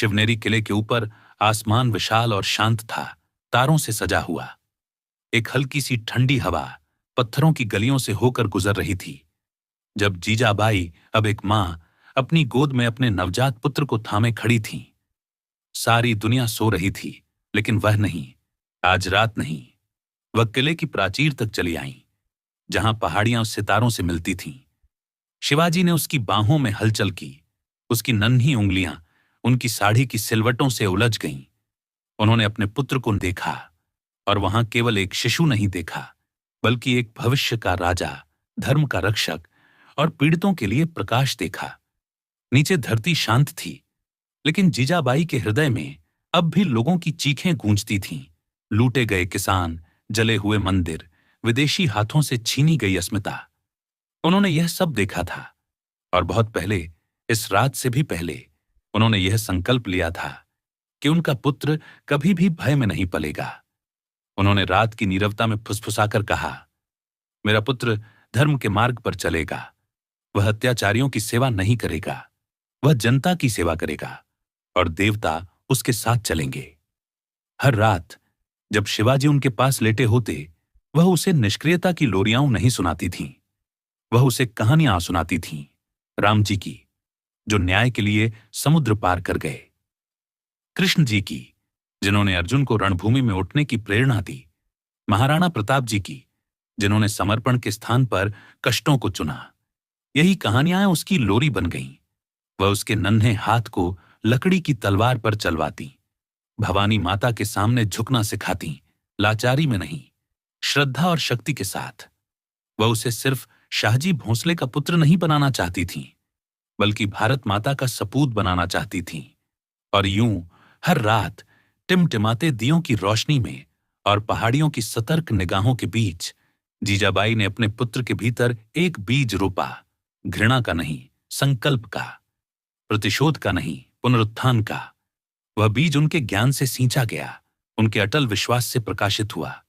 शिवनेरी किले के ऊपर आसमान विशाल और शांत था, तारों से सजा हुआ। एक हल्की सी ठंडी हवा पत्थरों की गलियों से होकर गुजर रही थी। जब जीजाबाई, अब एक मां, अपनी गोद में अपने नवजात पुत्र को थामे खड़ी थीं। सारी दुनिया सो रही थी, लेकिन वह नहीं। आज रात नहीं। वह किले की प्राचीर तक चली आईं, जहां पहाड़ियां सितारों से मिलती थीं। शिवाजी ने उसकी बाहों में हलचल की। उसकी नन्ही उंगलियां उनकी साड़ी की सिलवटों से उलझ गईं। उन्होंने अपने पुत्र को देखा, और वहां केवल एक शिशु नहीं देखा, बल्कि एक भविष्य का राजा, धर्म का रक्षक और पीड़ितों के लिए प्रकाश देखा। नीचे धरती शांत थी, लेकिन जीजाबाई के हृदय में अब भी लोगों की चीखें गूंजती थीं। लूटे गए किसान, जले हुए मंदिर, विदेशी हाथों से छीनी गई अस्मिता। उन्होंने यह सब देखा था, और बहुत पहले, इस रात से भी पहले, उन्होंने यह संकल्प लिया था कि उनका पुत्र कभी भी भय में नहीं पलेगा। उन्होंने रात की नीरवता में फुसफुसाकर कहा, मेरा पुत्र धर्म के मार्ग पर चलेगा। वह अत्याचारियों की सेवा नहीं करेगा, वह जनता की सेवा करेगा, और देवता उसके साथ चलेंगे। हर रात जब शिवाजी उनके पास लेटे होते, वह उसे निष्क्रियता की लोरियां नहीं सुनाती थीं। वह उसे कहानियां सुनाती थीं, राम जी की, जो न्याय के लिए समुद्र पार कर गए, कृष्ण जी की, जिन्होंने अर्जुन को रणभूमि में उठने की प्रेरणा दी, महाराणा प्रताप जी की, जिन्होंने समर्पण के स्थान पर कष्टों को चुना। यही कहानियां उसकी लोरी बन गईं। वह उसके नन्हे हाथ को लकड़ी की तलवार पर चलवाती, भवानी माता के सामने झुकना सिखाती, लाचारी में नहीं, श्रद्धा और शक्ति के साथ। वह उसे सिर्फ शाहजी भोंसले का पुत्र नहीं बनाना चाहती थीं, बल्कि भारत माता का सपूत बनाना चाहती थीं। और यूं हर रात टिमटिमाते दियों की रोशनी में और पहाड़ियों की सतर्क निगाहों के बीच जीजाबाई ने अपने पुत्र के भीतर एक बीज रोपा, घृणा का नहीं, संकल्प का, प्रतिशोध का नहीं, पुनरुत्थान का। वह बीज उनके ज्ञान से सींचा गया, उनके अटल विश्वास से प्रकाशित हुआ।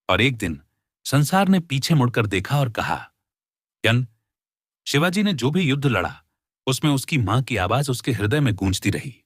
और एक दिन संसार ने पीछे मुड़कर देखा और कहा, यन, शिवाजी ने जो भी युद्ध लड़ा, उसमें उसकी मां की आवाज उसके हृदय में गूंजती रही।